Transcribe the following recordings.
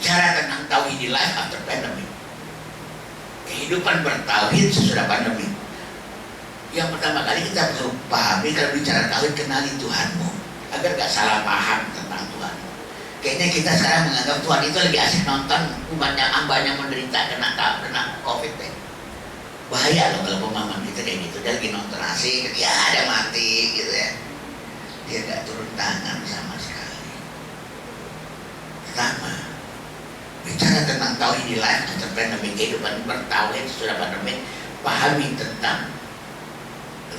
bicara tentang tauhid life after pandemic. Kehidupan bertauhid sesudah pandemi. Yang pertama kali kita perlu pahami kalau bicara tauhid, kenali Tuhanmu agar gak salah paham tentang Tuhan. Kayaknya kita sekarang menganggap Tuhan itu lagi asik nonton umatnya hambanya menderita kena COVID deh. Bahaya loh kalau pemahaman kita kayak gitu. Dia lagi nonton asik, ya ada mati gitu ya. Dia gak turun tangan sama sekali. Pertama, bicara tentang tauhid life after pandemic, kehidupan bertauhid sesudah pandemi, pahami tentang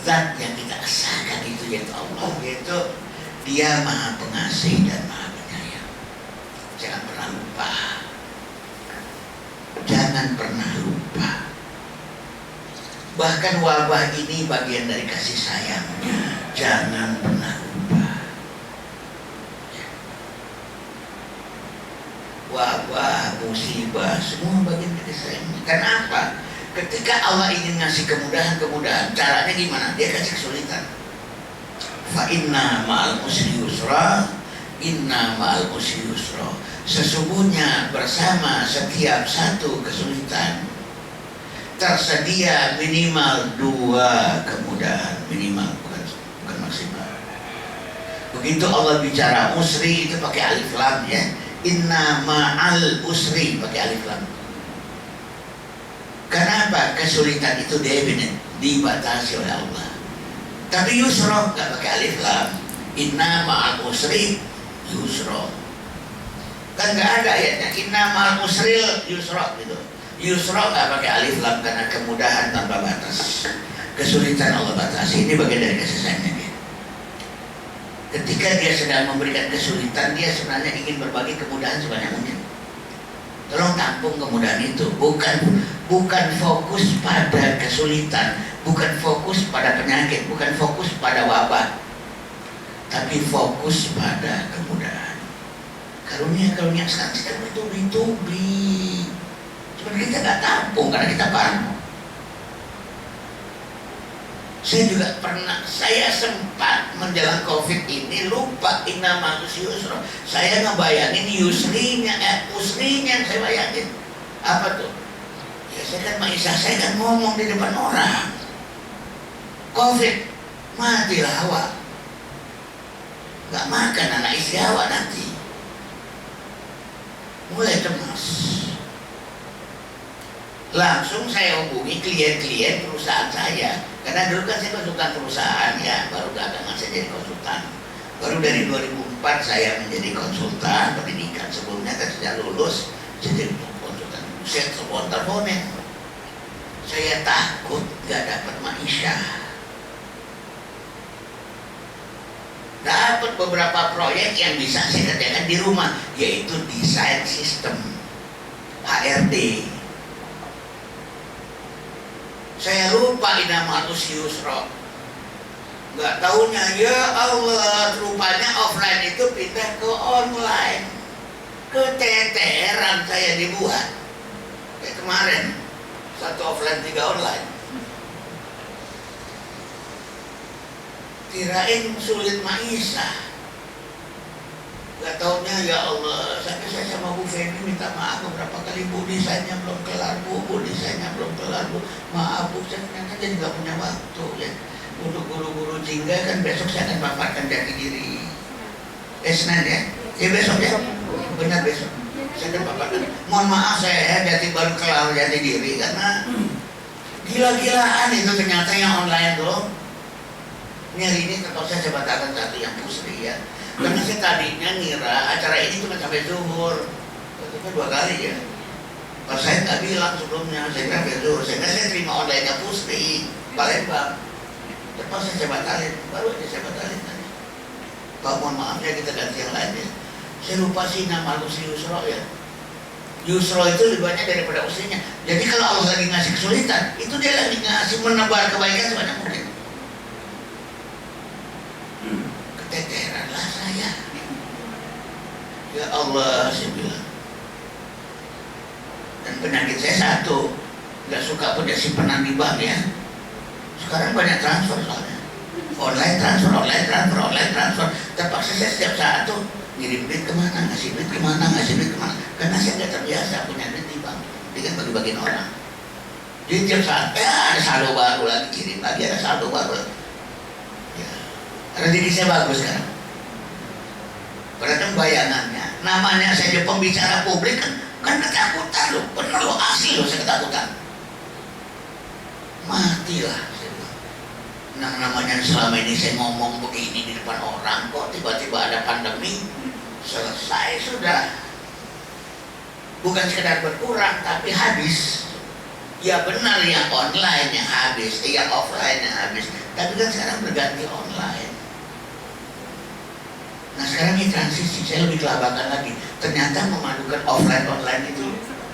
zat yang kita esakan itu yaitu Allah, yaitu Dia Maha Pengasih dan Maha Penyayang. Jangan pernah lupa. Jangan pernah lupa. Bahkan wabah ini bagian dari kasih sayangnya. Jangan pernah lupa. Wabah, musibah, semua bagian dari kasih sayangnya. Kenapa? Ketika Allah ingin ngasih kemudahan, caranya gimana? Dia kasih kesulitan. Fa inna ma'al usri yusra, inna ma'al usri yusra. Sesungguhnya bersama setiap satu kesulitan tersedia minimal 2 kemudahan, minimal bukan maksimal. Begitu Allah bicara usri itu pakai alif lam ya. Inna ma'al usri pakai alif lam. Kenapa? Kesulitan itu definite, dibatasi oleh Allah. Tapi yusra nggak pakai alif lam. Inna ma'al usri yusra. Kan nggak ada ayatnya. Inna ma'al usril yusra gitu. Yusra nggak pakai alif lam karena kemudahan tanpa batas. Kesulitan Allah batasi. Ini bagian dari kasih sayangnya dia. Ketika dia sedang memberikan kesulitan, dia sebenarnya ingin berbagi kemudahan sebanyak mungkin. Tolong tampung kemudahan itu. Bukan fokus pada kesulitan, bukan fokus pada penyakit, bukan fokus pada wabah, tapi fokus pada kemudahan. Karunia sekarang sedang bertubi-tubi. Cuma kita nggak tampung karena kita parno. Saya sempat menjelang COVID ini lupa inna ma'al usri yusra. Saya ngebayangin usrinya yang saya bayangin. Apa tuh? Ya saya kan Maisha, saya kan ngomong di depan orang. COVID, matilah Hawa. Gak makan anak istri Hawa nanti. Mulai cemas. Langsung saya hubungi klien-klien perusahaan saya. Karena dulu kan saya konsultan perusahaan ya, baru belakangan saya jadi konsultan. Baru dari 2004 saya menjadi konsultan pendidikan. Sebelumnya kan sudah lulus jadi konsultan. Saya telepon teleponin. Saya takut gak dapat Maisha. Dapat beberapa proyek yang bisa saya kerjakan di rumah, yaitu desain sistem HRD. Saya lupa inna ma'al usri yusra. Gak taunya ya Allah, rupanya offline itu pindah ke online. Keteteran saya dibuat. Kayak kemarin, 1 offline 3 online. Kirain sulit Maisha. Gak taunya ya Allah, sampai saya sama Bu Feni minta maaf beberapa kali, Bu desainnya belum kelar, Bu desainnya belum kelar, Bu maaf Bu, saya ternyata jadi gak punya waktu ya. Untuk guru-guru jingga kan besok saya akan paparkan jati diri. Senin ya? Ya besok ya? Benar besok. Saya akan paparkan. Mohon maaf saya jati baru kelar jati diri karena gila-gilaan itu ternyata yang online tuh. Nyari ini kalau saya batalkan satu yang pusri ya. Karena saya tadinya ngira acara ini cuma sampai zuhur. Tentunya 2 kali ya. Kalau saya nggak bilang sebelumnya, saya kira sampai zuhur. Saya terima online-nya Pusri, Palembang. Terpaksa saya batalin, baru aja saya batalin tadi. Pak mohon maaf ya, kita ganti yang lain ya. Saya lupa sih nama usri yusra ya. Yusra itu lebih banyak daripada usrinya. Jadi kalau Allah lagi ngasih kesulitan, itu dia lagi ngasih menebar kebaikan sebanyak mungkin. Keteteranlah saya. Ya Allah, saya bilang. Dan penyakit saya satu, nggak suka punya simpanan di bank ya. Sekarang banyak transfer soalnya. Online transfer. Terpaksa saya setiap saat tuh ngirim duit kemana, ngasih duit kemana. Karena saya nggak terbiasa punya duit di bank, dia kan bagi-bagiin orang. Jadi tiap saat ada saldo baru lagi, kirim lagi, ada saldo baru lagi. Ya. Rezeki saya bagus kan. Padahal kan bayangannya, namanya saja pembicara publik kan ketakutan loh, benar loh, asli loh saya ketakutan. Matilah saya bilang. Nah, namanya selama ini saya ngomong begini di depan orang, kok tiba-tiba ada pandemi, selesai sudah. Bukan sekedar berkurang, tapi habis. Ya benar, yang online yang habis, yang offline yang habis. Tapi kan sekarang berganti online. Nah sekarang ini transisi, saya lebih kelabakan lagi. Ternyata memadukan offline online itu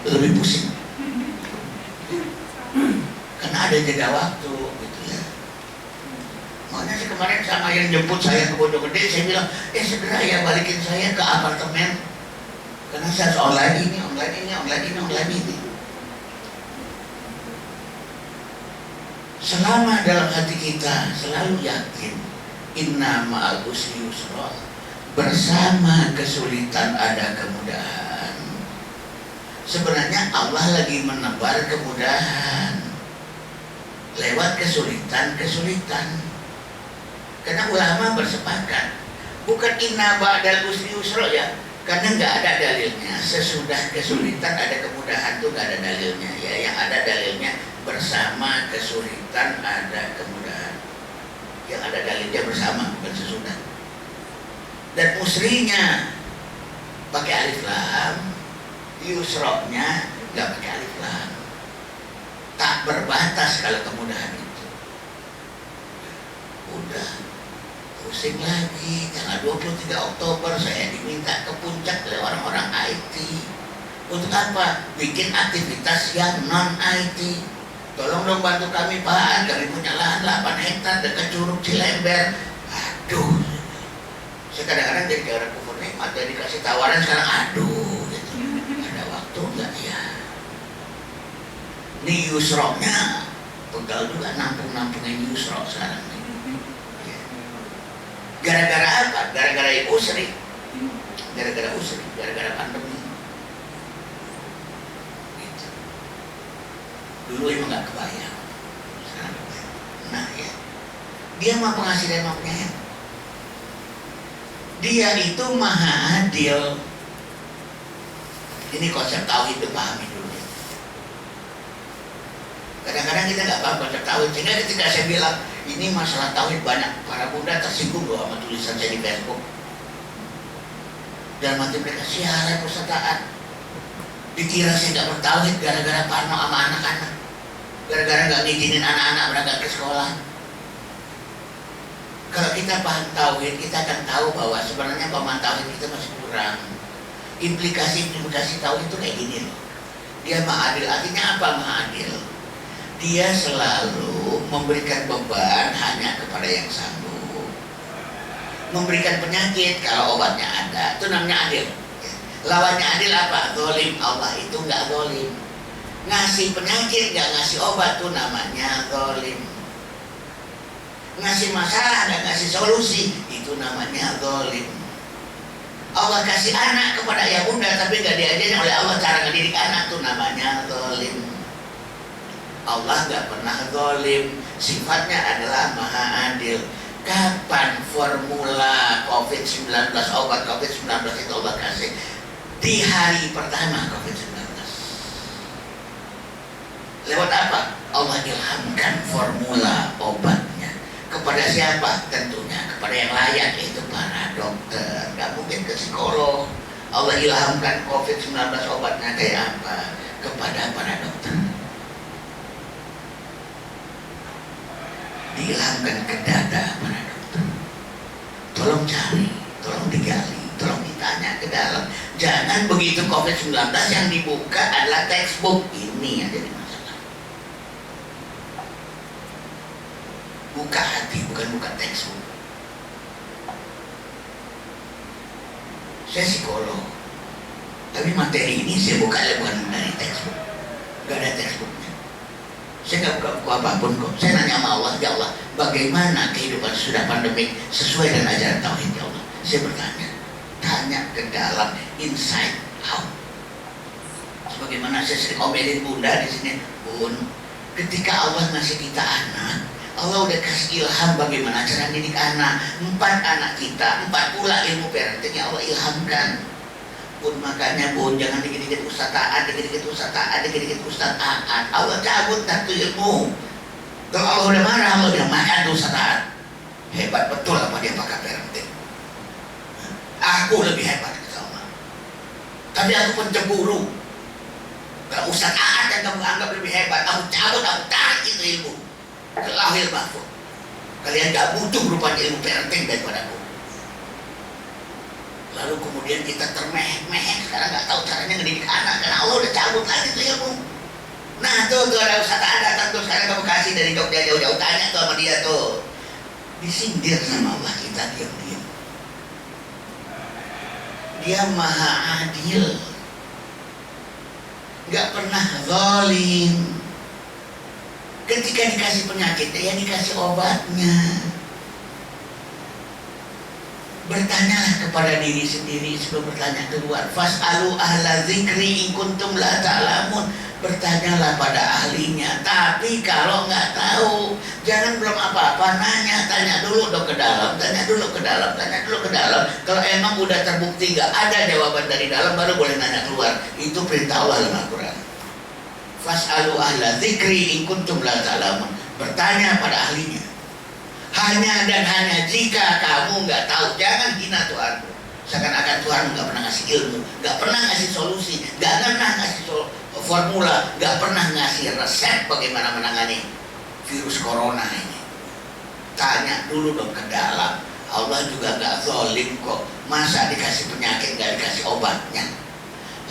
lebih pusing. Karena ada jeda waktu, gitu ya. Makanya sih kemarin sama yang jemput saya ke Bojonggede, saya bilang, segera ya balikin saya ke apartemen. Karena saya harus online ini. Selama dalam hati kita selalu yakin, inna ma'al usri yusra, bersama kesulitan ada kemudahan. Sebenarnya Allah lagi menebar kemudahan lewat kesulitan. Karena ulama bersepakat, bukan inna ba'dal usri yusra ya. Karena nggak ada dalilnya, sesudah kesulitan ada kemudahan, tuh nggak ada dalilnya ya. Yang ada dalilnya bersama kesulitan ada kemudahan. Yang ada dalilnya bersama, bukan sesudah. Dan usrinya pakai alif lam, yusroknya nggak pakai alif lam. Tak berbatas kalau kemudahan itu. Udah pusing lagi. Tanggal 23 Oktober saya diminta ke puncak oleh orang-orang IT. Untuk apa? Bikin aktivitas yang non IT. Tolong dong bantu kami Pak, kami punya lahan 8 hektar dekat Curug Cilember. Aduh, saya kadang-kadang jadi kayak orang kufur nikmat, jadi dikasih tawaran sekarang, aduh gitu. Ada waktu enggak ya? Ini yusroknya pegal juga, nampung-nampungin yusrok sekarang. Gara-gara apa? Gara-gara usri. Gara-gara pandemi. Gitu. Dulu emang gak kebayang. Sekarang kebayang. Nah ya, dia mah pengasih dan mah penyayang. Dia itu maha adil. Ini konsep tauhid, dipahami dulu ya. Kadang-kadang kita gak paham konsep tauhid. Sehingga ketika saya bilang ini masalah tauhid, banyak para bunda tersinggung loh sama tulisan saya di Facebook. Dan mati mereka, siaran persetaan. Dikira saya gak bertauhid gara-gara parno sama anak-anak, gara-gara gak ngizinin anak-anak berangkat ke sekolah. Kalau kita paham tauhid, kita akan tahu bahwa sebenarnya pemahaman tauhid kita masih kurang. Implikasi tauhid itu kayak gini loh. Dia maha adil, artinya apa maha adil? Dia selalu memberikan beban hanya kepada yang sanggup. Memberikan penyakit kalau obatnya ada, itu namanya adil. Lawannya adil apa? Zolim. Allah itu nggak zolim. Ngasih penyakit nggak ngasih obat, itu namanya zolim. Ngasih masalah nggak ngasih solusi, itu namanya zolim. Allah kasih anak kepada ayah bunda tapi nggak diajarin oleh Allah cara ngedidik anak, itu namanya zolim. Allah gak pernah zalim, sifatnya adalah maha adil. Kapan formula COVID-19, obat COVID-19 itu Allah kasih? Di hari pertama COVID-19. Lewat apa? Allah ilhamkan formula obatnya. Kepada siapa? Tentunya kepada yang layak, yaitu para dokter. Gak mungkin ke psikolog. Allah ilhamkan COVID-19 obatnya kayak apa? Kepada para dokter. Diilhamkan ke dada para dokter. Tolong cari, tolong digali, tolong ditanya ke dalam. Jangan begitu COVID-19 yang dibuka adalah textbook. Ini yang jadi masalah. Buka hati, bukan buka textbook. Saya psikolog, tapi materi ini saya buka bukan dari textbook. Gak ada textbooknya. Saya nggak buka buku apapun kok. Saya nanya sama Allah, ya Allah, bagaimana kehidupan sudah pandemik sesuai dengan ajaran tauhid ya Allah. Saya bertanya, tanya ke dalam, inside out. Bagaimana saya sering omelin bunda di sini, Bun, ketika Allah ngasih kita anak, Allah udah kasih ilham bagaimana cara didik anak. 4 anak kita, 4 pula ilmu parenting yang Allah ilhamkan. Bun, makanya Bun, jangan dikit-dikit Ustaz Taat, dikit-dikit Ustaz Taat, dikit-dikit Ustaz Taat. Allah cabut satu ilmu. Kalau Allah udah marah, Allah bilang makan tuh Ustaz Taat. Hebat betul apa dia pakai parenting. Aku lebih hebat ke Allah. Tapi aku pencemburu. Kalau Ustaz Taat yang kamu anggap lebih hebat, aku cabut, aku tarik itu ilmu. Lahir mahfud. Kalian gak butuh rupanya ilmu parenting daripada aku. Lalu kemudian kita termeh-meh, sekarang gak tahu caranya ngedidik anak karena Allah udah cabut lagi tuh ilmu. Nah tuh ada Ustaz Taat datang tuh sekarang ke Bekasi dari Jogja jauh-jauh, tanya tuh sama dia tuh. Disindir sama Allah kita diam-diam. Dia maha adil, gak pernah zalim. Ketika dikasih penyakit, ya dikasih obatnya. Bertanyalah kepada diri sendiri sebelum bertanya keluar. Fas'alu ahla dzikri in kuntum la ta'lamun. Bertanyalah pada ahlinya. Tapi kalau nggak tahu, jangan belum apa-apa nanya, tanya dulu dong ke dalam, tanya dulu ke dalam, tanya dulu ke dalam. Kalau emang udah terbukti nggak ada jawaban dari dalam, baru boleh nanya keluar. Itu perintah Allah dalam Al-Quran. Fas'alu ahla dzikri in kuntum la ta'lamun. Bertanya pada ahlinya. Hanya dan hanya jika kamu nggak tahu, jangan hina Tuhanmu. Seakan-akan Tuhan nggak pernah ngasih ilmu, nggak pernah ngasih solusi, nggak pernah ngasih formula, nggak pernah ngasih resep bagaimana menangani virus corona ini. Tanya dulu dong ke dalam. Allah juga nggak zalim kok. Masa dikasih penyakit nggak dikasih obatnya?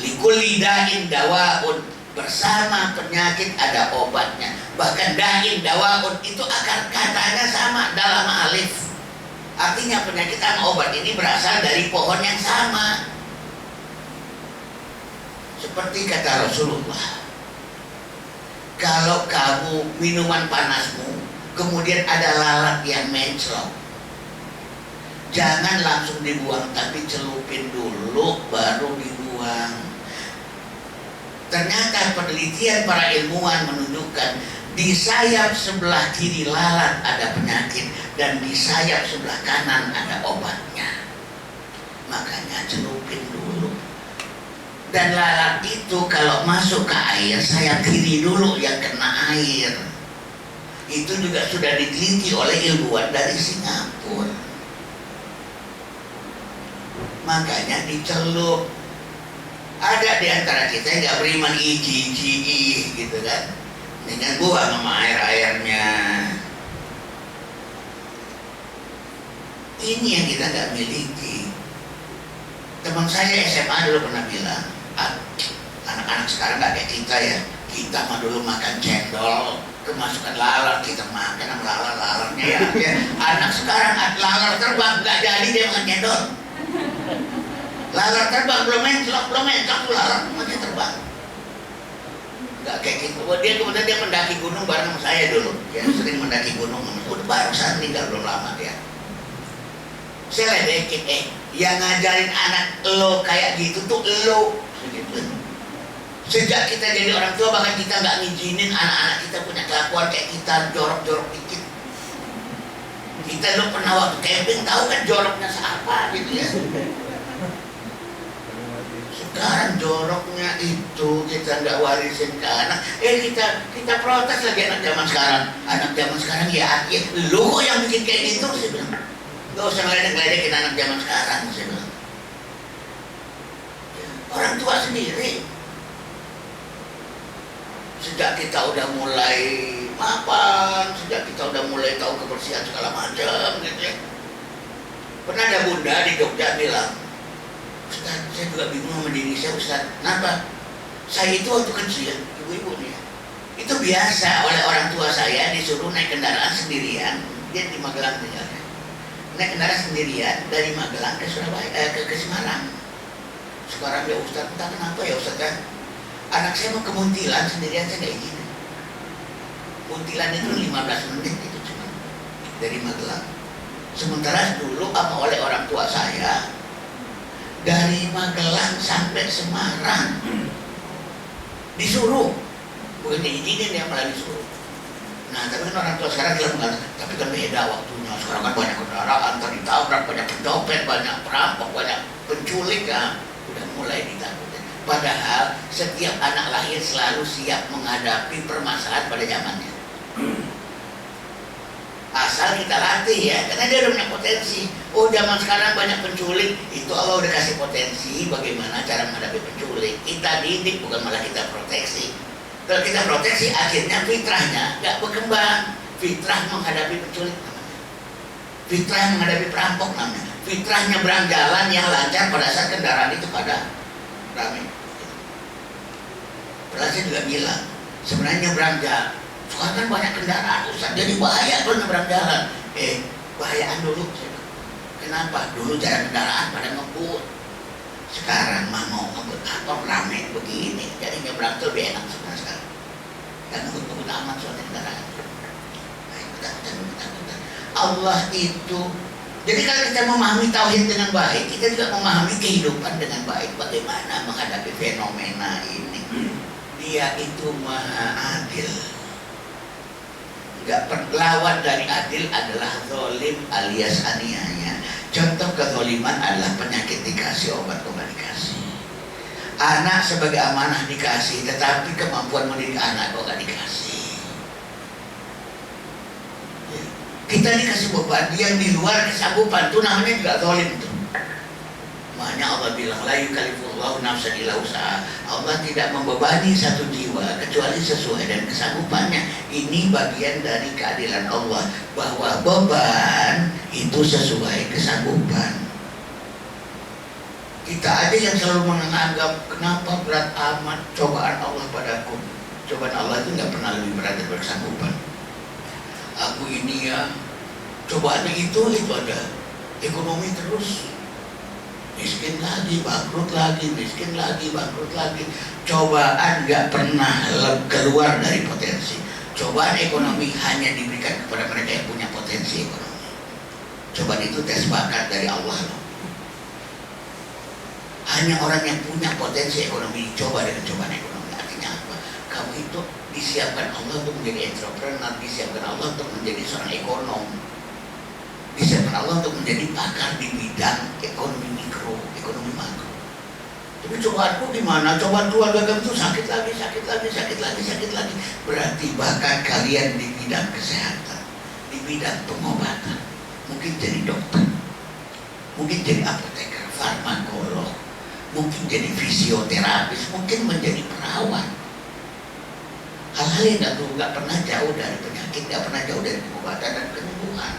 Likulli da'in dawaun. Bersama penyakit ada obatnya. Bahkan da'in dawaun itu akar katanya sama dalam alif. Artinya penyakit sama obat ini berasal dari pohon yang sama. Seperti kata Rasulullah, kalau kamu minuman panasmu kemudian ada lalat yang menclok, jangan langsung dibuang, tapi celupin dulu baru dibuang. Ternyata penelitian para ilmuwan menunjukkan di sayap sebelah kiri lalat ada penyakit dan di sayap sebelah kanan ada obatnya. Makanya celupin dulu. Dan lalat itu kalau masuk ke air, sayap kiri dulu yang kena air. Itu juga sudah diteliti oleh ilmuwan dari Singapura. Makanya dicelup. Ada di antara kita yang nggak beriman iji gitu kan, dengan buang sama air-airnya. Ini yang kita nggak miliki. Teman saya SMA dulu pernah bilang, anak-anak sekarang nggak kayak kita ya. Kita mah dulu makan cendol, kemasukan lalat, kita makan sama lalat-lalatnya ya. Anak sekarang lalat terbang nggak jadi dia makan cendol. Lalat terbang belum menclok tuh lalat masih terbang. Nggak kayak gitu. Dia kemudian dia mendaki gunung bareng sama saya dulu. Dia sering mendaki gunung. Udah barusan meninggal belum lama dia. Saya ledekin, yang ngajarin anak lo kayak gitu tuh lo. Begitu. Sejak kita jadi orang tua bahkan kita nggak ngizinin anak-anak kita punya kelakuan kayak kita jorok-jorok dikit. Kita lo pernah waktu camping tahu kan joroknya seapa gitu ya. Sekarang joroknya itu kita nggak warisin ke anak. Kita protes lagi anak zaman sekarang. Anak zaman sekarang ya lu kok yang bikin kayak gitu sih bilang. Gak usah ngeledek-ngeledekin anak zaman sekarang sih bilang. Orang tua sendiri. Sejak kita udah mulai mapan, sejak kita udah mulai tahu kebersihan segala macam gitu ya. Pernah ada bunda di Jogja bilang, Ustaz, saya juga bingung sama diri saya, Ustaz. Kenapa? Saya itu waktu kecil, ibu-ibu nih, itu biasa oleh orang tua saya disuruh naik kendaraan sendirian. Dia di Magelang tinggalnya. Naik kendaraan sendirian dari Magelang ke Surabaya, ke Semarang. Sekarang ya Ustaz, entah kenapa ya Ustaz kan. Anak saya mau ke Muntilan sendirian, saya nggak izin. Muntilan itu 15 menit itu cuma dari Magelang. Sementara dulu apa oleh orang tua saya dari Magelang sampai Semarang disuruh, bukan diizinin ya, malah disuruh. Nah, tapi kan orang tua sekarang bilang mengatakan, tapi kan beda waktunya. Sekarang kan banyak kendaraan, ditabrak, banyak pencopet, banyak perampok, banyak penculik ya. Udah mulai ditakutin. Padahal setiap anak lahir selalu siap menghadapi permasalahan pada zamannya. Asal kita latih ya, karena dia udah punya potensi. Oh, zaman sekarang banyak penculik, itu Allah udah kasih potensi bagaimana cara menghadapi penculik. Kita didik, bukan malah kita proteksi. Kalau kita proteksi, akhirnya fitrahnya nggak berkembang. Fitrah menghadapi penculik namanya. Fitrah menghadapi perampok namanya. Fitrah nyebrang jalan yang lancar pada saat kendaraan itu pada ramai. Padahal saya juga bilang, sebenarnya nyebrang jalan, sekarang kan banyak kendaraan, Ustaz, jadi bahaya tuh nyebrang jalan. Bahayaan dulu. Kenapa? Dulu jalan kendaraan pada ngebut. Sekarang mah mau ngebut apa rame begini, jadi nyebrang tuh lebih enak sebenarnya sekarang. Dan ngebut amat soalnya kendaraan. Allah itu, jadi kalau kita memahami tauhid dengan baik, kita juga memahami kehidupan dengan baik. Bagaimana menghadapi fenomena ini? Dia itu maha adil. Lawan dari adil adalah zolim alias aniaya. Contoh kezoliman adalah penyakit dikasih, obat dikasih. Anak sebagai amanah dikasih, tetapi kemampuan mendidik anak kok gak dikasih. Kita dikasih beban yang di luar kesanggupan, itu namanya juga zolim tuh. Makanya Allah bilang la yukallifullahu nafsan illa wus'aha. Allah tidak membebani satu jiwa kecuali sesuai dengan kesanggupannya. Ini bagian dari keadilan Allah, bahwa beban itu sesuai kesanggupan. Kita aja yang selalu menganggap kenapa berat amat cobaan Allah padaku. Cobaan Allah itu nggak pernah lebih berat dari kesanggupan. Aku ini ya, cobaannya itu ada ekonomi terus. Miskin lagi, bangkrut lagi, miskin lagi, bangkrut lagi. Cobaan gak pernah keluar dari potensi. Cobaan ekonomi hanya diberikan kepada mereka yang punya potensi ekonomi. Cobaan itu tes bakat dari Allah loh. Hanya orang yang punya potensi ekonomi dicoba dengan cobaan ekonomi. Artinya apa? Kamu itu disiapkan Allah untuk menjadi entrepreneur, disiapkan Allah untuk menjadi seorang ekonom, disiapkan Allah untuk menjadi pakar di bidang ekonomi mikro, ekonomi makro. Tapi cobaanku gimana? Cobaan keluarga kamu itu sakit lagi. Berarti bakat kalian di bidang kesehatan, di bidang pengobatan, mungkin jadi dokter, mungkin jadi apoteker, farmakolog, mungkin jadi fisioterapis, mungkin menjadi perawat. Hal-hal yang nggak pernah jauh dari penyakit, nggak pernah jauh dari pengobatan dan penyembuhan.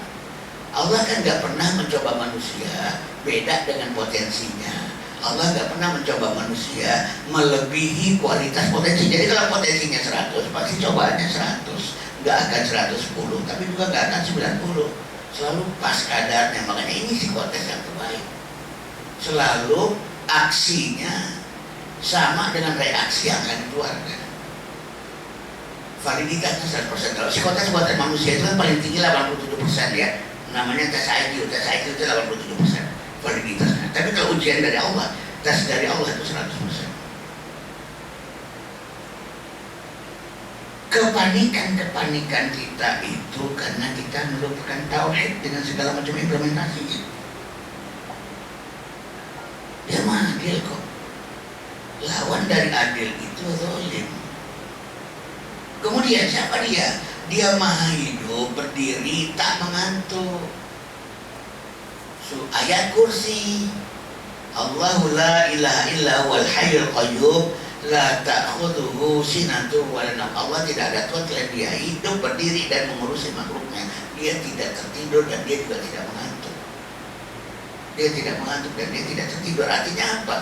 Allah kan gak pernah mencoba manusia beda dengan potensinya. Allah gak pernah mencoba manusia melebihi kualitas potensi. Jadi kalau potensinya 100, pasti cobaannya 100. Gak akan 110, tapi juga gak akan 90. Selalu pas kadarnya. Makanya ini psikotes yang terbaik. Selalu aksinya sama dengan reaksi yang akan dikeluarkan. Validitasnya 100%. Kalau psikotes buatan manusia itu kan paling tinggi 87% ya. Namanya tes IQ itu 87% validitasnya. Tapi kalau ujian dari Allah, tes dari Allah itu 100%. Kepanikan kita itu karena kita melupakan tauhid dengan segala macam implementasinya. Dia mah adil kok. Lawan dari adil itu zalim. Kemudian siapa dia? Dia maha hidup, berdiri, tak mengantuk. Ayat kursi, Allahu la ilaha illa huwal hayyul qayyum la ta'khudhuhu sinatun wa la nawm. Allah tidak ada Tuhan selain Dia, hidup, berdiri dan mengurusi makhluknya. Dia tidak tertidur dan dia juga tidak mengantuk. Dia tidak mengantuk dan dia tidak tertidur. Artinya apa?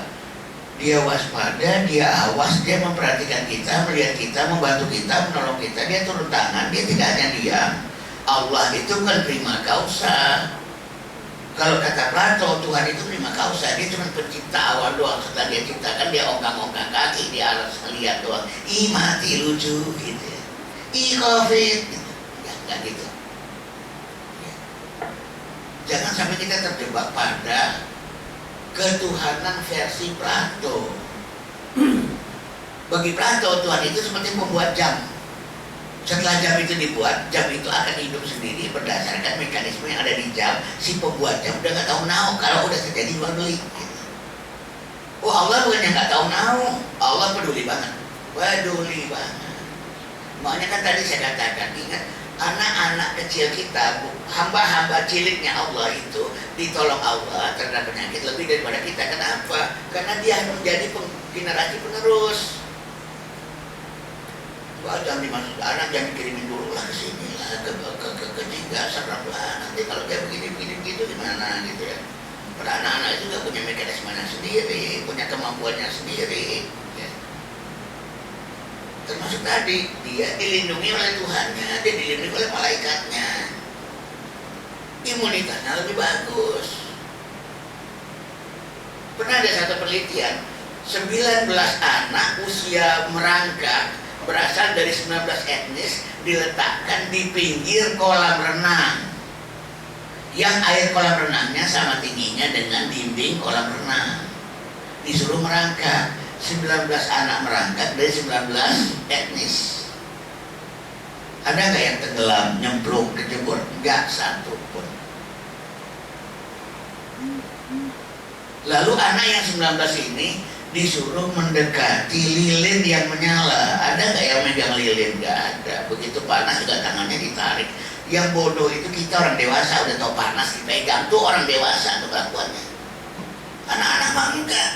Dia waspada, dia awas, dia memperhatikan kita, melihat kita, membantu kita, menolong kita. Dia turun tangan, dia tidak hanya diam. Allah itu kan prima causa. Kalau kata Plato, Tuhan itu prima causa. Dia cuma pencipta awal doang. Setelah dia ciptakan, dia ongkang-ongkang kaki, dia harus lihat doang. Ih mati lucu gitu ya. Ih covid gitu. Ya, enggak gitu ya. Jangan sampai kita terjebak pada ketuhanan versi Plato. Bagi Plato, Tuhan itu seperti pembuat jam. Setelah jam itu dibuat, jam itu akan hidup sendiri berdasarkan mekanisme yang ada di jam. Si pembuat jam udah gak tahu nahu kalau udah terjadi jual beli gitu. Oh, Allah bukan yang gak tahu nahu, Allah peduli banget. Peduli banget. Makanya kan tadi saya katakan, ingat, anak-anak kecil kita, hamba-hamba ciliknya Allah itu ditolong Allah terhadap penyakit lebih daripada kita. Kenapa? Karena dia menjadi generasi penerus. Wah, jangan dimasuk anak, jangan dikirimin dulu lah ke sini lah, ke Jingga, serem lah. Nanti kalau dia begini gitu gimana gitu ya. Pada anak-anak itu juga punya mekanismenya sendiri, punya kemampuannya sendiri. Ya. Termasuk tadi, dia dilindungi oleh Tuhannya, dia dilindungi oleh malaikatnya. Imunitasnya lebih bagus. Pernah ada satu penelitian, 19 anak usia merangkak berasal dari 19 etnis diletakkan di pinggir kolam renang yang air kolam renangnya sama tingginya dengan dinding kolam renang. Disuruh merangkak, 19 anak merangkak dari 19 etnis. Ada nggak yang tenggelam, nyemplung, kejebur? Nggak satu pun. Lalu anak yang 19 ini disuruh mendekati lilin yang menyala. Ada nggak yang megang lilin? Nggak ada. Begitu panas juga tangannya ditarik. Yang bodoh itu kita orang dewasa udah tahu panas dipegang, tuh orang dewasa tuh kelakuannya. Anak-anak mah enggak.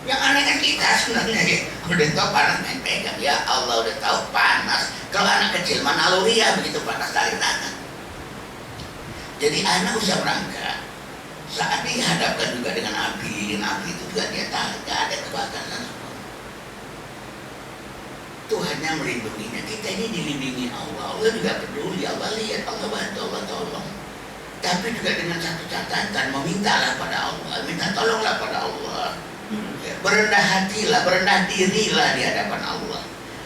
Yang aneh kan kita sebenarnya ya. Udah tahu panas main pegang. Ya Allah udah tahu panas. Kalau anak kecil mah naluri ya begitu panas tarik tangan. Jadi anak usia merangkak saat dihadapkan juga dengan api itu juga dia tahu tidak ada kebakaran. Tuhan yang melindunginya. Kita ini dilindungi Allah. Allah juga peduli. Allah lihat, Allah bantu, Allah tolong. Tapi juga dengan satu catatan, memintalah pada Allah, minta tolonglah pada Allah. Berendah hatilah, berendah dirilah di hadapan Allah.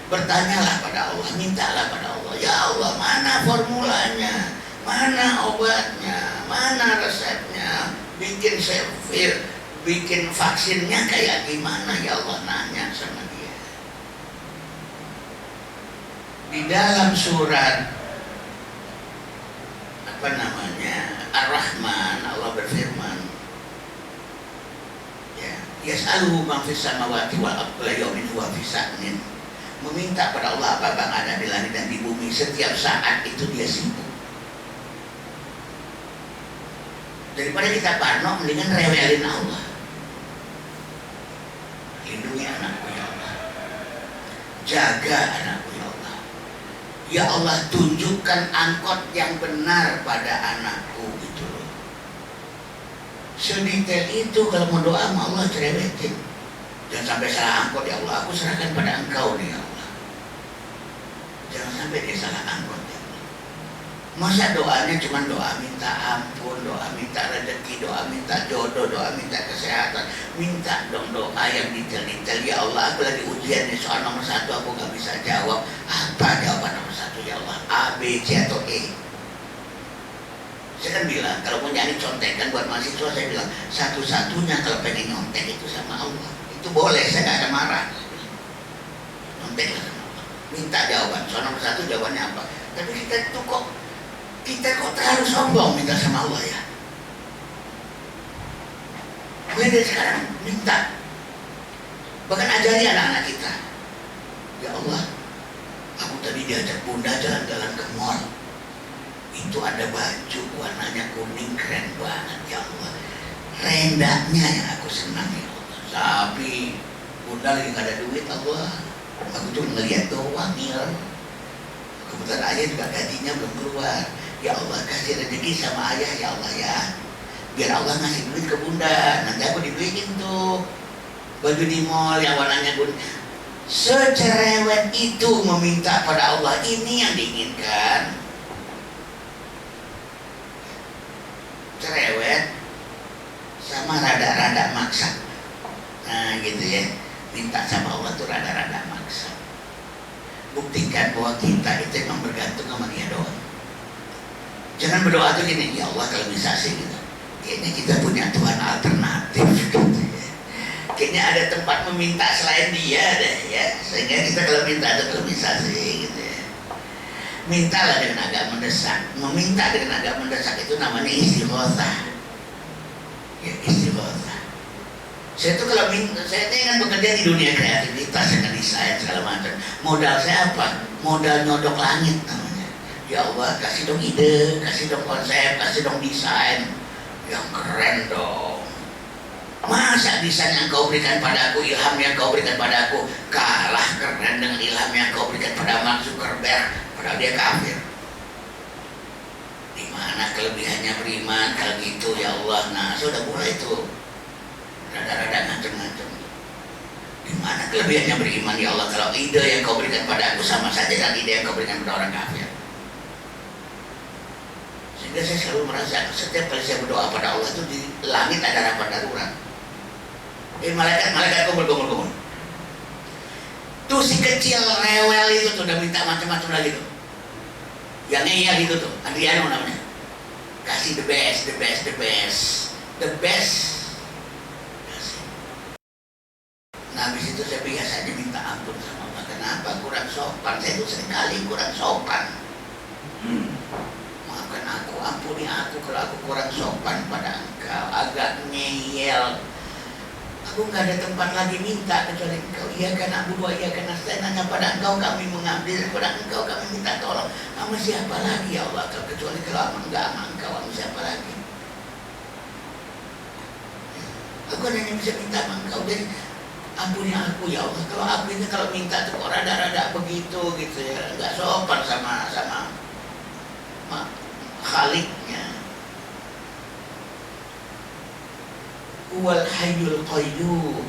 Bertanyalah pada Allah, mintalah pada Allah. Ya Allah, mana formulanya? Mana obatnya? Mana resepnya? Bikin severe, bikin vaksinnya kayak gimana? Ya Allah, nanya sama dia. Di dalam surat apa namanya? Ar-Rahman, Allah berfirman, ya, yas'aluhu man fis samawati wal ardi la yawmin huwa fi sa'nin. Meminta pada Allah apa yang ada di langit dan di bumi, setiap saat itu dia sibuk. Daripada kita parno, mendingan rewelin Allah. Lindungi anakku ya Allah, jaga anakku ya Allah. Ya Allah, tunjukkan angkot yang benar pada anakku gitu loh. Sedetail itu kalau mau doa sama Allah cerewetin. Jangan sampai salah angkot ya Allah, aku serahkan pada Engkau nih ya Allah. Jangan sampai dia salah angkot ya Allah. Masa doanya cuma doa minta ampun, doa minta rezeki, doa minta jodoh, doa minta kesehatan. Minta dong doa yang detail-detail. Ya Allah, aku lagi ujian nih soal nomor 1 aku gak bisa jawab. Apa jawaban nomor 1 ya Allah? A, B, C atau E? Saya kan bilang kalau mau nyari contekan buat mahasiswa, saya bilang satu-satunya kalau pengen nyontek itu sama Allah. Itu boleh, saya gak ada marah. Nyonteklah sama Allah, minta jawaban. Soal nomor 1 jawabannya apa? Tapi kita kok terlalu sombong minta sama Allah ya. Mulai dari sekarang minta. Bahkan ajari anak-anak kita. Ya Allah, aku tadi diajak bunda jalan-jalan ke mall. Itu ada baju warnanya kuning keren banget ya Allah. Rendahnya yang aku senang ya Allah. Tapi bunda lagi gak ada duit Allah. Aku cuma ngeliat doang ya. Kebetulan ayah juga gajinya belum keluar. Ya Allah, kasih rezeki sama ayah ya Allah ya. Biar Allah ngasih duit ke bunda. Nanti aku dibeliin tuh baju di mall yang warnanya kuning. Secerewet itu meminta pada Allah. Ini yang diinginkan. Cerewet sama rada-rada maksa. Nah gitu ya. Minta sama Allah tuh rada-rada maksa. Buktikan bahwa kita itu memang bergantung sama dia doang. Jangan berdoa tuh gini, ya Allah kalau bisa sih gitu. Kayaknya kita punya Tuhan alternatif gitu ya. kayaknya ada tempat meminta selain dia deh ya, sehingga kita kalau minta ada sih gitu ya. Mintalah dengan agak mendesak. Meminta dengan agak mendesak itu namanya istighotsah. Ya, istighotsah. Saya tuh kalau saya ini kan bekerja di dunia kreativitas dengan desain segala macam. Modal saya apa? Modal nyodok langit namanya. Ya Allah, kasih dong ide, kasih dong konsep, kasih dong desain yang keren dong. Masa desain yang kau berikan padaku, ilham yang kau berikan padaku kalah keren dengan ilham yang kau berikan pada Mark Zuckerberg, padahal dia kafir. Di mana kelebihannya beriman kalau gitu ya Allah? Nah, sudah mulai tuh rada-rada ngancem-ngancem. Di mana kelebihannya beriman ya Allah kalau ide yang kau berikan padaku sama saja dengan ide yang kau berikan pada orang kafir? Sehingga saya selalu merasa setiap kali saya berdoa pada Allah itu di langit ada rapat darurat. Malaikat kumpul. Tuh si kecil rewel itu tuh udah minta macam-macam lagi tuh. Yang iya gitu tuh, Adriano namanya. Kasih the best. Kasih. Nah habis itu saya biasanya minta ampun sama Allah. Kenapa kurang sopan? Saya itu seringkali kurang sopan. Maafkan aku, ampuni aku kalau aku kurang sopan pada engkau, agak ngeyel. Aku nggak ada tempat lagi minta kecuali engkau. Iya kan Abu Dua, iya kan Nasta'in, hanya pada engkau kami mengabdi, pada engkau kami minta tolong. Sama siapa lagi ya Allah, kecuali kalau enggak sama engkau, sama siapa lagi? Aku hanya bisa minta sama engkau. Jadi ampuni aku ya Allah. Kalau aku ini kalau minta tuh kok rada-rada begitu gitu ya, nggak sopan sama Khaliknya. Wal hayyul qayyum,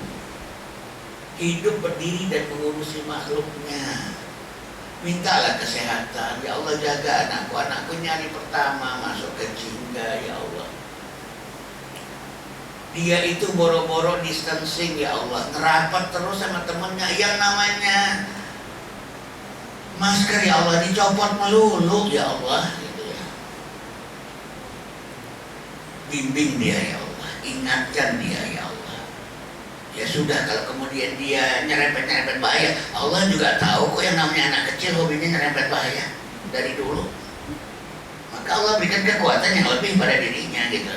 hidup berdiri dan mengurusi makhluknya. Mintalah kesehatan ya Allah, jaga anakku nyari pertama masuk ke jingga ya Allah. Dia itu boro-boro distancing ya Allah, ngerapat terus sama temennya yang namanya masker ya Allah dicopot melulu ya Allah gitu ya. Bimbing dia ya Allah, ingatkan dia ya Allah. Ya sudah, kalau kemudian dia nyerempet bahaya, Allah juga tahu kok yang namanya anak kecil hobinya nyerempet bahaya dari dulu. Maka Allah berikan kekuatan yang lebih pada dirinya gitu.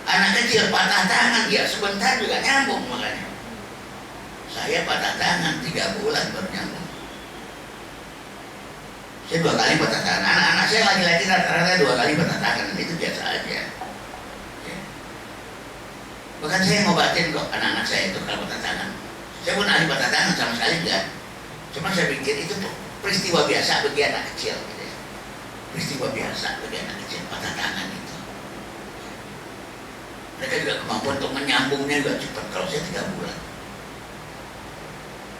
Anak kecil patah tangan ya sebentar juga nyambung. Makanya saya patah tangan 3 bulan baru nyambung. Saya 2 kali patah tangan. Anak-anak saya laki-laki rata-rata 2 kali patah tangan, itu biasa aja. Bahkan saya ngobatin kok anak-anak saya itu kalau patah tangan. Saya pun ahli patah tangan sama sekali enggak. Cuma saya pikir itu peristiwa biasa bagi anak kecil gitu ya. Peristiwa biasa bagi anak kecil patah tangan itu. Mereka juga kemampuan untuk menyambungnya juga cepat. Kalau saya 3 bulan.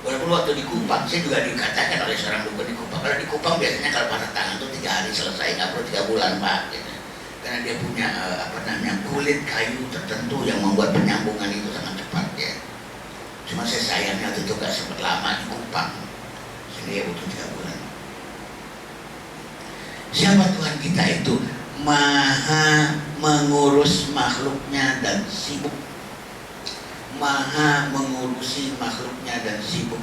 Walaupun waktu di Kupang, saya juga dikatakan oleh seorang dukun di Kupang, kalau di Kupang biasanya kalau patah tangan itu 3 hari selesai, nggak perlu 3 bulan Pak gitu. Karena dia punya kulit kayu tertentu yang membuat penyambungan itu sangat cepat ya. Cuma saya sayangnya itu gak sempat lama di Kupang, sehingga dia butuh 3 bulan. Siapa Tuhan kita itu? Maha mengurus makhluknya dan sibuk. Maha mengurusi makhluknya dan sibuk.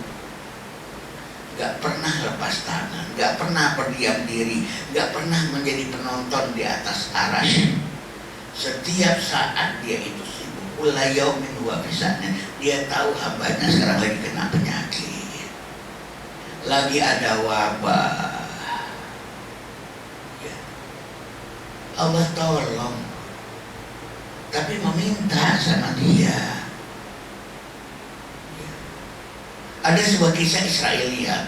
Gak pernah lepas tangan, gak pernah berdiam diri, gak pernah menjadi penonton di atas arasy. Setiap saat dia itu sibuk. Kula yaumin huwa fisa'nin. Dia tahu hambanya sekarang lagi kena penyakit, lagi ada wabah ya. Allah tolong, tapi meminta sama dia. Ada sebuah kisah Israeliat,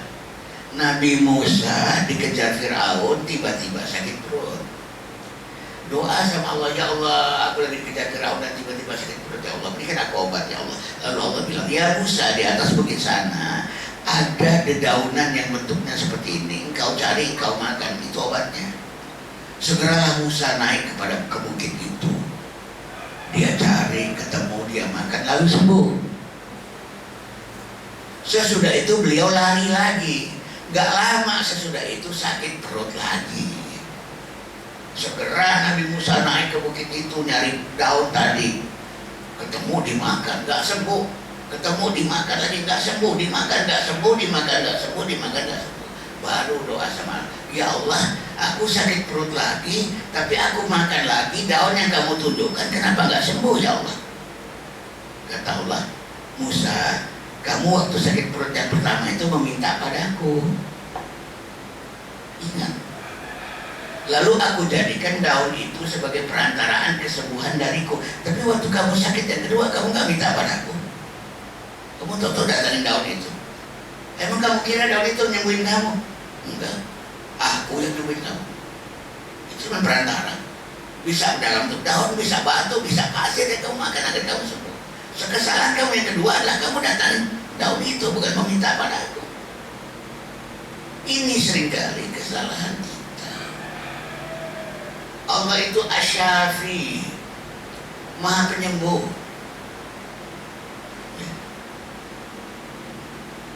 Nabi Musa dikejar Fir'aun, tiba-tiba sakit perut. Doa sama Allah, ya Allah aku lagi dikejar Fir'aun dan tiba-tiba sakit perut, ya Allah berikan aku obat ya Allah. Lalu Allah bilang, ya Musa di atas bukit sana ada dedaunan yang bentuknya seperti ini, engkau cari, engkau makan, itu obatnya. Segeralah Musa naik ke bukit itu. Dia cari, ketemu, dia makan, lalu sembuh. Sesudah itu beliau lari lagi. Gak lama sesudah itu sakit perut lagi. Segera Nabi Musa naik ke bukit itu nyari daun tadi. Ketemu dimakan, gak sembuh. Ketemu dimakan lagi nggak sembuh, dimakan nggak sembuh, dimakan nggak sembuh, dimakan nggak sembuh. Baru doa sama, ya Allah, aku sakit perut lagi, tapi aku makan lagi daun yang kamu tunjukkan, kenapa nggak sembuh ya Allah? Kata Allah, Musa, kamu waktu sakit perut yang pertama itu meminta padaku. Ingat. Lalu aku jadikan daun itu sebagai perantaraan kesembuhan dariku. Tapi waktu kamu sakit yang kedua, kamu nggak minta padaku. Kamu tahu datangin daun itu. Emang kamu kira daun itu nyembuhin kamu? Enggak. Aku yang nyembuhin kamu. Itu cuma perantara. Bisa dalam bentuk daun, bisa batu, bisa pasir yang kamu makan agar kamu sembuh. Kesalahan kamu yang kedua adalah kamu datangin daun itu, bukan meminta padaku. Ini seringkali kesalahan kita. Allah itu Asy-Syafi, Maha Penyembuh.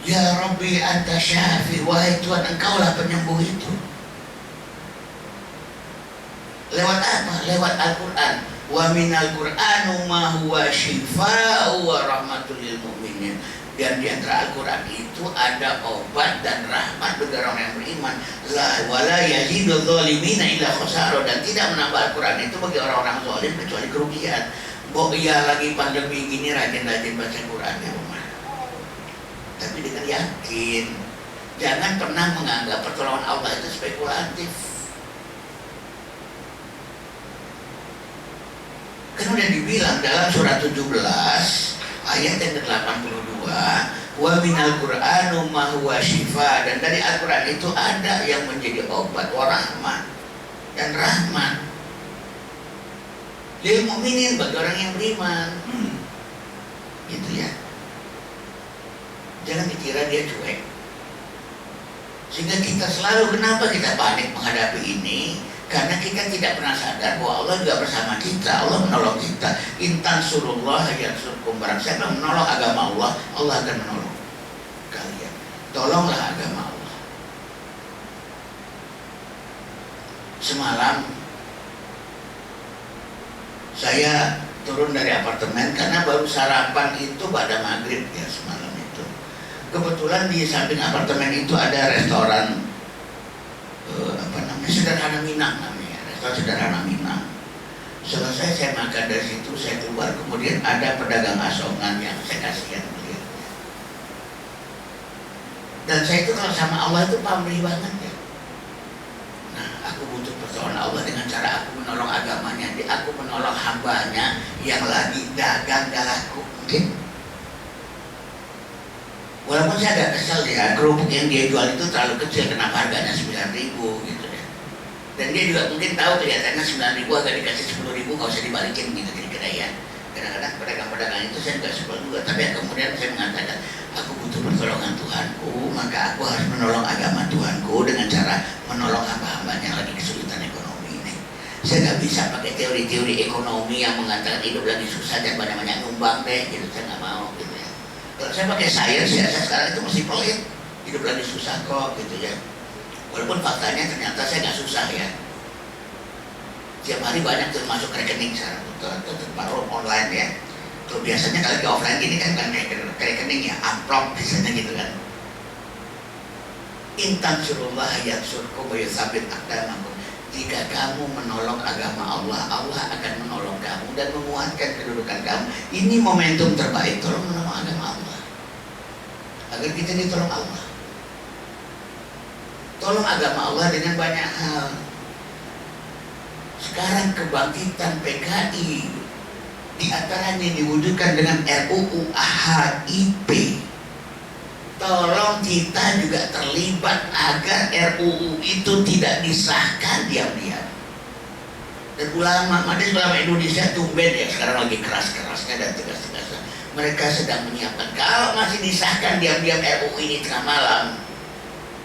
Ya Rabbi anta syafi, wahai Tuhan engkaulah penyembuh itu. Lewat apa? Lewat Al-Quran. Wa minal Qur'anu ma huwa syifa'u wa rahmatul lil mu'minin. Dan di antara Al-Quran itu ada obat dan rahmat bagi orang yang beriman. La wala yazidul zalimina illa khasara, dan tidak menambah Al-Quran itu bagi orang-orang zalim kecuali kerugian. Iya lagi pandemi gini rajin-rajin baca Qurannya. Tapi dengan yakin, jangan pernah menganggap pertolongan Allah itu spekulatif. Kan udah dibilang dalam surat 17 ayat yang ke-82, wa minal Qur'anu ma huwa syifa, dan dari Al-Quran itu ada yang menjadi obat wa rahmat dan rahmat lil mu'minin, bagi orang yang beriman. Gitu ya. Jangan dikira dia cuek. Sehingga kita selalu, kenapa kita panik menghadapi ini? Karena kita tidak pernah sadar bahwa Allah juga bersama kita. Allah menolong kita. Intan surullah yansurkum, barang siapa menolong agama Allah, Allah akan menolong kalian. Tolonglah agama Allah. Semalam saya turun dari apartemen karena baru sarapan itu pada maghrib ya semalam. Kebetulan di samping apartemen itu ada restoran sederhana Minang namanya, restoran sederhana Minang. Selesai saya makan dari situ, saya keluar, kemudian ada pedagang asongan yang saya kasihan melihatnya. Dan saya itu kalau sama Allah itu pamrih banget ya. Nah, aku butuh pertolongan Allah dengan cara aku menolong agamanya, aku menolong hambanya yang lagi dagang gak laku mungkin. Walaupun saya agak kesel ya, kerupuk yang dia jual itu terlalu kecil, kenapa harganya 9.000 gitu ya. Dan dia juga mungkin tahu kelihatannya 9.000 agak dikasih 10.000, gak usah dibalikin gitu kira-kira ya. Kadang-kadang pedagang-pedagang itu saya juga sebel juga, tapi kemudian saya mengatakan, aku butuh pertolongan Tuhanku, maka aku harus menolong agama Tuhanku dengan cara menolong hamba-hambanya yang lagi kesulitan ekonomi ini. Saya gak bisa pakai teori-teori ekonomi yang mengatakan hidup lagi susah dan banyak-banyak numbang deh, gitu, saya gak mau gitu. Kalau saya pakai sains ya, saya sekarang itu masih pelit, hidup lagi susah kok gitu ya. Walaupun faktanya ternyata saya nggak susah ya. Tiap hari banyak tuh masuk rekening sekarang, baru online ya. Kalau biasanya kalau di offline gini kan rekening ya, amplop biasanya gitu kan. Intan surullah yansurkum wa yutsabbit aqdamakum. Jika kamu menolong agama Allah, Allah akan menolong kamu dan menguatkan kedudukan kamu. Ini momentum terbaik, tolong menolong agama Allah, agar kita ditolong Allah. Tolong agama Allah dengan banyak hal. Sekarang kebangkitan PKI diantaranya diwujudkan dengan RUU HIP. Tolong kita juga terlibat agar RUU itu tidak disahkan diam-diam. Dan majelis ulama Indonesia tumben ya sekarang lagi keras-kerasnya dan tegas-tegasnya. Mereka sedang menyiapkan, kalau masih disahkan diam-diam RUU ini tengah malam,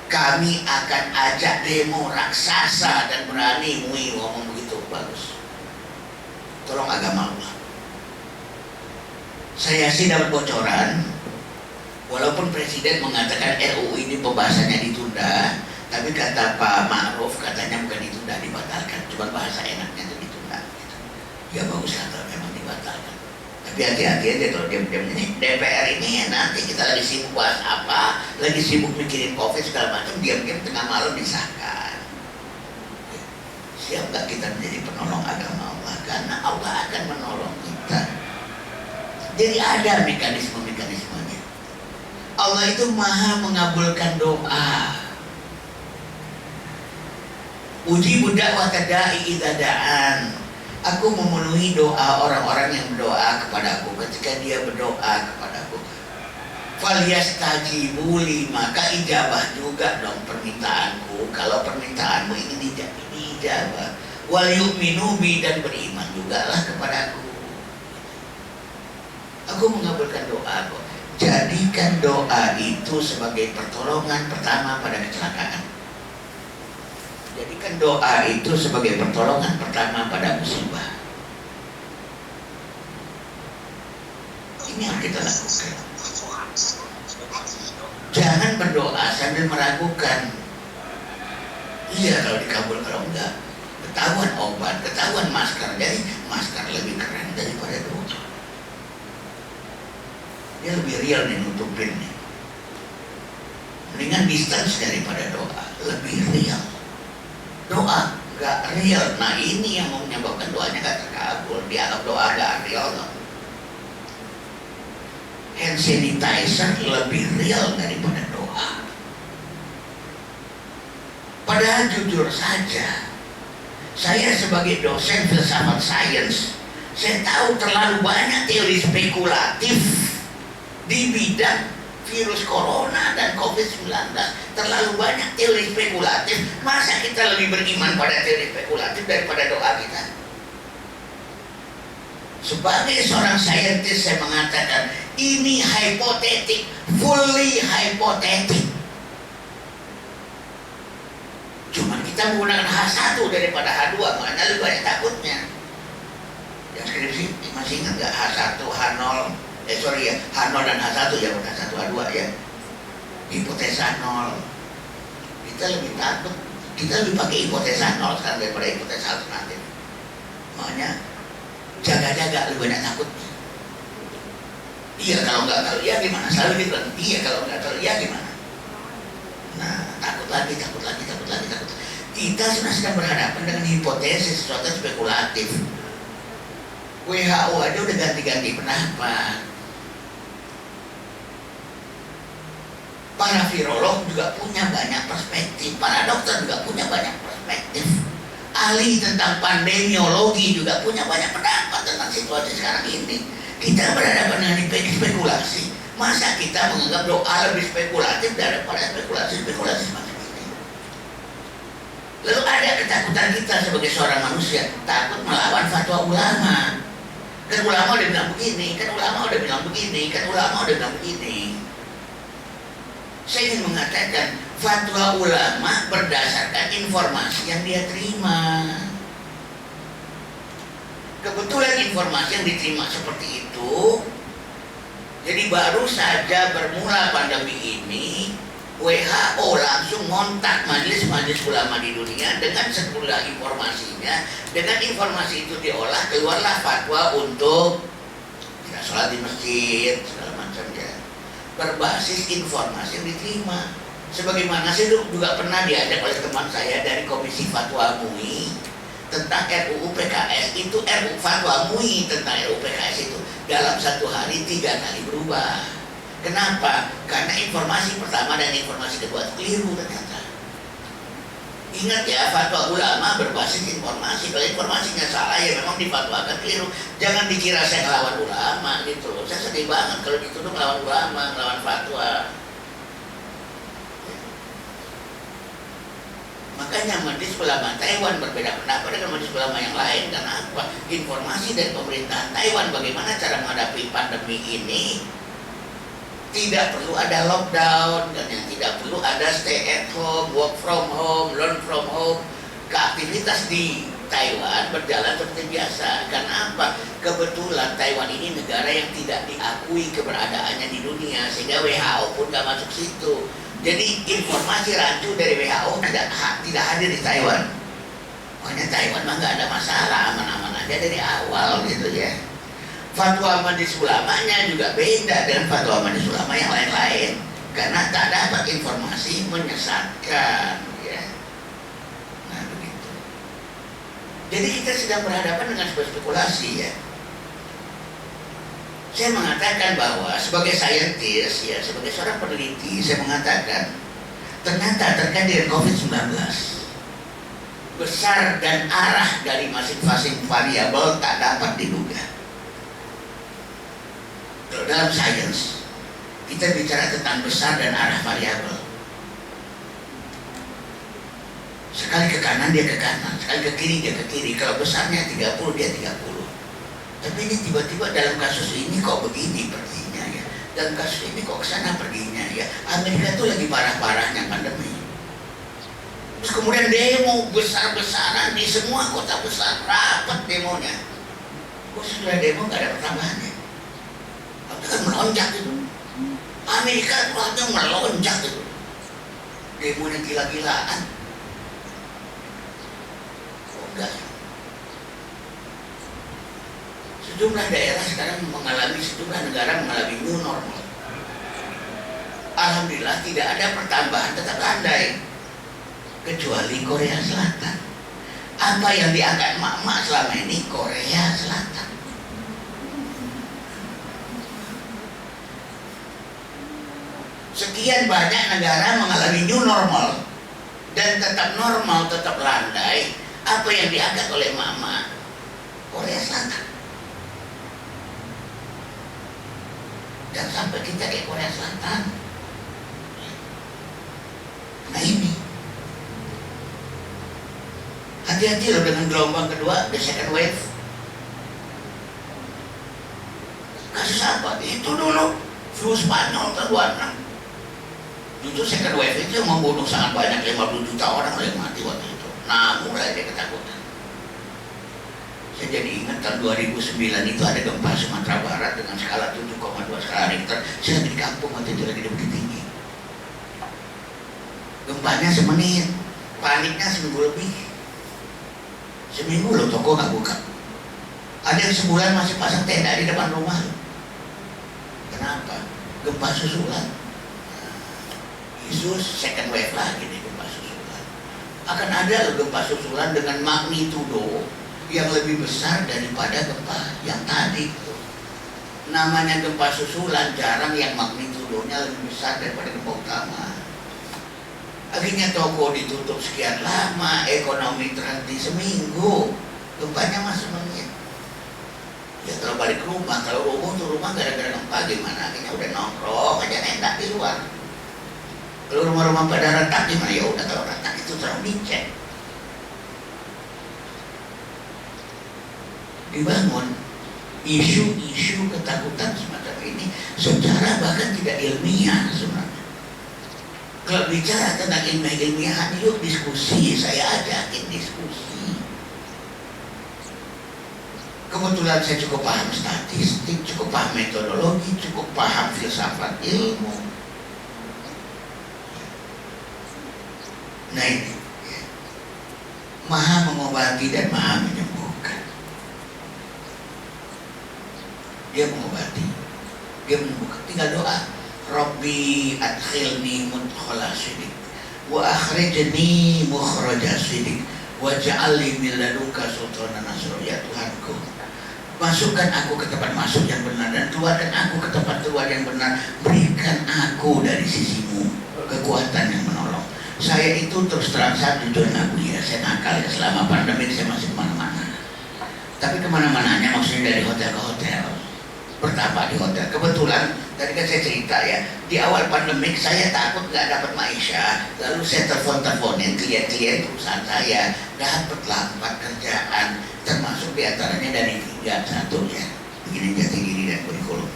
kami akan ajak demo raksasa dan berani ngomong begitu. Bagus. Tolong agama Allah. Saya sih dapat bocoran, walaupun Presiden mengatakan RUU ini pembahasannya ditunda, tapi kata Pak Ma'ruf katanya bukan ditunda, dibatalkan. Cuma bahasa enaknya itu ditunda gitu. Ya bagus kalau memang dibatalkan. Tapi Tapi hati-hati aja kalau diam-diam ini DPR ini nanti kita lagi sibuk bahas apa, lagi sibuk mikirin COVID segala macam, diam-diam tengah malam disahkan. Siap gak kita menjadi penolong agama Allah? Karena Allah akan menolong kita. Jadi ada mekanisme-mekanismenya. Allah itu maha mengabulkan doa. Uji budak wa tada'i idza da'an. Aku memenuhi doa orang-orang yang berdoa kepadaku ketika dia berdoa kepadaku. Falyastajibu li, maka ijabah juga dong permintaanku. Kalau permintaanmu ingin dijabah. Wal yu'minu bi, dan beriman jugalah kepadaku. Aku mengabulkan doa kok. Jadikan doa itu sebagai pertolongan pertama pada kecelakaan. Jadikan doa itu sebagai pertolongan pertama pada musibah. Ini yang kita lakukan. Jangan berdoa sambil meragukan. Iya kalau dikabul, kalau enggak ketahuan obat, ketahuan masker. Jadi masker lebih keren daripada doa. Dia lebih real nih nutupin nih. Mendingan distance daripada doa, lebih real. Doa gak real, nah ini yang menyebabkan doanya gak terkabul. Dianggap doa gak real. Hand sanitizer lebih real daripada doa. Padahal jujur saja, saya sebagai dosen filsafat sains, saya tahu terlalu banyak teori spekulatif di bidang virus corona dan COVID-19. Terlalu banyak teori spekulatif. Masa kita lebih beriman pada teori spekulatif daripada doa kita? Sebagai seorang saintis, saya mengatakan ini hipotetik, fully hipotetik. Cuman kita menggunakan H1 daripada H2, makanya lebih banyak takutnya. Yang skripsi masih ingat gak H1, H0? H0 dan H1 ya, bukan H1, H2 ya. Hipotesa 0. Kita lebih takut, kita lebih pakai hipotesa 0 sekarang daripada hipotesa alternatif. Makanya jaga-jaga, lebih banyak takut. Iya kalau enggak, kalau iya gimana? Selalu gitu kan. Iya kalau enggak, kalau iya gimana? Nah, takut lagi. Kita sedang berhadapan dengan hipotesis, sesuatu spekulatif. WHO aja udah ganti-ganti pendapat. Para virolog juga punya banyak perspektif, para dokter juga punya banyak perspektif. Ahli tentang pandemiologi juga punya banyak pendapat tentang situasi sekarang ini. Kita berhadapan dengan spekulasi. Masa kita menganggap doa lebih spekulatif daripada spekulasi semacam ini? Lalu ada ketakutan kita sebagai seorang manusia, takut melawan fatwa ulama. Kan ulama udah bilang begini, kan ulama udah bilang begini, kan ulama udah bilang begini. Saya ingin mengatakan fatwa ulama berdasarkan informasi yang dia terima. Kebetulan informasi yang diterima seperti itu. Jadi baru saja bermula pandemi ini, WHO langsung ngontak majelis-majelis ulama di dunia dengan segala informasinya. Dengan informasi itu diolah, keluarlah fatwa untuk tidak sholat di masjid, segala macamnya, berbasis informasi yang diterima. Sebagaimana saya juga pernah diajak oleh teman saya dari Komisi Fatwa MUI tentang RUU PKS. Itu RUU Fatwa MUI tentang RUU PKS itu dalam satu hari 3 kali berubah. Kenapa? Karena informasi pertama dan informasi kedua keliru ternyata. Ingat ya, fatwa ulama berbasis informasi. Kalau informasinya salah ya memang difatwakan keliru. Jangan dikira saya ngelawan ulama gitu loh. Saya sedih banget kalau dituduh ngelawan ulama, ngelawan fatwa. Makanya majelis ulama Taiwan berbeda pendapat dengan majelis ulama yang lain. Karena apa? Informasi dari pemerintahan Taiwan bagaimana cara menghadapi pandemi ini, tidak perlu ada lockdown, dan yang tidak perlu ada stay at home, work from home, learn from home. Aktivitas di Taiwan berjalan seperti biasa. Karena apa? Kebetulan Taiwan ini negara yang tidak diakui keberadaannya di dunia, sehingga WHO pun gak masuk situ. Jadi informasi rancu dari WHO tidak hadir di Taiwan. Makanya Taiwan mah gak ada masalah, aman-aman aja dari awal gitu ya. Fatwa majelis ulamanya juga beda dengan fatwa majelis ulama yang lain-lain, karena tak dapat informasi menyesatkan, ya. Nah begitu. Jadi kita sedang berhadapan dengan sebuah spekulasi, ya. Saya mengatakan bahwa sebagai saintis, ya, sebagai seorang peneliti, saya mengatakan ternyata terkait dengan COVID-19, besar dan arah dari masing-masing variabel tak dapat diduga. Kalau dalam sains kita bicara tentang besar dan arah variabel. Sekali ke kanan dia ke kanan, sekali ke kiri dia ke kiri. Kalau besarnya 30 dia 30. Tapi ini tiba-tiba dalam kasus ini kok begini perginya, ya. Dalam kasus ini kok kesana perginya, ya. Amerika tuh lagi parah-parahnya pandemi. Terus kemudian demo besar-besaran di semua kota besar, rapat demonya. Kok setelah demo gak ada pertambahannya? Kan melonjak itu. Amerika itu hanya melonjak itu. Demonya gila-gilaan. Kok enggak? Sejumlah daerah sekarang mengalami, sejumlah negara mengalami new normal. Alhamdulillah tidak ada pertambahan, tetap landai. Kecuali Korea Selatan. Apa yang diangkat mak-mak selama ini Korea Selatan. Sekian banyak negara mengalami new normal dan tetap normal, tetap landai. Apa yang diangkat oleh mak-mak Korea Selatan. Dan sampai kita ke Korea Selatan. Nah ini, hati-hati loh dengan gelombang kedua, the second wave. Kasus apa? Itu dulu flu Spanyol tahun 26. Itu second wave itu yang membunuh sangat banyak, 50 juta orang yang mati waktu itu. Nah mulai dia ketakutan. Saya jadi ingat tahun 2009 itu ada gempa Sumatera Barat dengan skala 7,2 skala Richter. Saya lagi di kampung waktu itu, lagi di Bukit Tinggi. Gempanya semenit, paniknya seminggu lebih. Seminggu loh toko nggak buka. Ada yang sebulan masih pasang tenda di depan rumah. Kenapa? Gempa susulan. Isu second wave lagi nih, gempa susulan. Akan ada loh gempa susulan dengan magnitudo yang lebih besar daripada gempa yang tadi. Namanya gempa susulan, jarang yang magnitudonya lebih besar daripada gempa utama. Akhirnya toko ditutup sekian lama, ekonomi terhenti seminggu, gempanya masih menit. Ya kalau balik ke rumah, kalau rumah tuh rumah gara-gara gempa gimana? Akhirnya udah nongkrong aja nendak di luar. Kalau rumah-rumah pada retak gimana? Ya udah, kalau retak itu terlalu dicek. Dibangun isu-isu ketakutan semacam ini secara bahkan tidak ilmiah sebenarnya. Kalau bicara tentang ilmiah-ilmiahan, yuk diskusi, saya ajakin diskusi. Kebetulan saya cukup paham statistik, cukup paham metodologi, cukup paham filsafat ilmu. Nah ini, ya. Maha mengobati dan maha menyembuhkan. Dia mengobati, dia menyembuhkan. Tinggal doa. Rabbi adkhilni mudkhala sidik wa akhrijni mukhraja sidik waj'alni min ladunka sultanan nasra. Ya Tuhanku, masukkan aku ke tempat masuk yang benar dan keluarkan aku ke tempat keluar yang benar. Berikan aku dari sisimu kekuatan yang menolong. Saya itu terus terang, saya jujur aku ya, saya nakal ya, selama pandemi saya masih kemana-mana. Tapi kemana-mananya maksudnya dari hotel ke hotel, bertapa di hotel. Kebetulan tadi kan saya cerita ya, di awal pandemik saya takut nggak dapat maisha, lalu saya telepon-teleponin klien-klien perusahaan saya, dapatlah 4 kerjaan, termasuk diantaranya dari 3, 1 ya, begini Jatigiri dan kurikulum.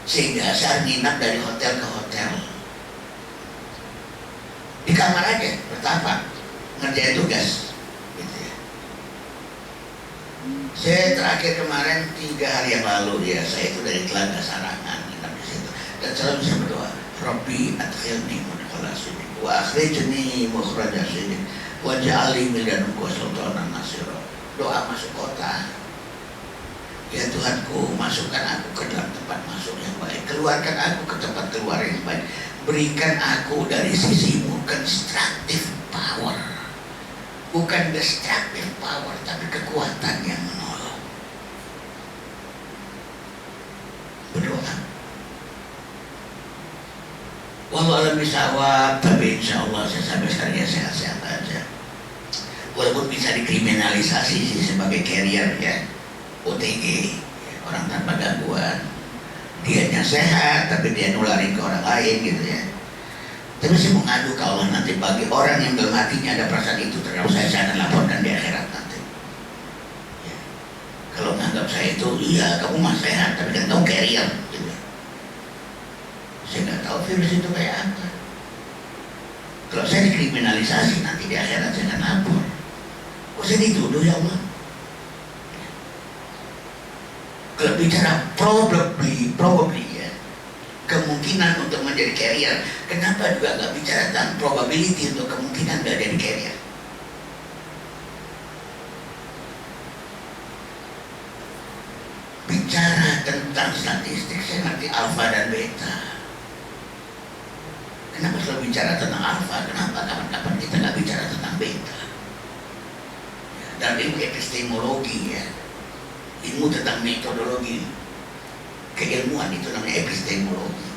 Sehingga saya nginap dari hotel ke hotel, di kamar aja bertapa ngerjain tugas gitu ya. Saya terakhir kemarin 3 hari yang lalu ya, saya itu dari Telaga Sarangan nginap di situ dan selalu bisa berdoa, Rabbi adkhilni mudkhala sidik wa akhrijni mukhraja sidik waj'alni min ladunka sultanan nasira. Doa masuk kota Ya Tuhanku, masukkan aku ke dalam tempat masuk yang baik, keluarkan aku ke tempat keluar yang baik, berikan aku dari sisimu constructive power, bukan destructive power, tapi kekuatan yang menolong. Berdoa. Wallahu a'lam bishawab, tapi insya Allah saya sampai sekarang ya sehat-sehat aja. Walaupun bisa dikriminalisasi sih sebagai carrier ya, OTG, orang tanpa gangguan, dianya sehat tapi dia nularin ke orang lain gitu ya. Tapi saya mau ngadu ke Allah nanti, bagi orang yang dalam hatinya ada perasaan itu terhadap saya akan laporkan di akhirat nanti ya. Kalau menganggap saya itu, iya kamu mah sehat tapi kan kamu carrier gitu. Saya nggak tahu virus itu kayak apa. Kalau saya dikriminalisasi nanti di akhirat saya akan lapor. Kok saya dituduh ya Allah? Kalau bicara probably ya, kemungkinan untuk menjadi carrier, kenapa juga nggak bicara tentang probability untuk kemungkinan nggak jadi carrier? Bicara tentang statistik, saya ngerti alfa dan beta. Kenapa selalu bicara tentang alfa? Kenapa kapan-kapan kita nggak bicara tentang beta? Dan ilmu epistemologi ya, ilmu tentang metodologi keilmuan itu namanya epistemologi.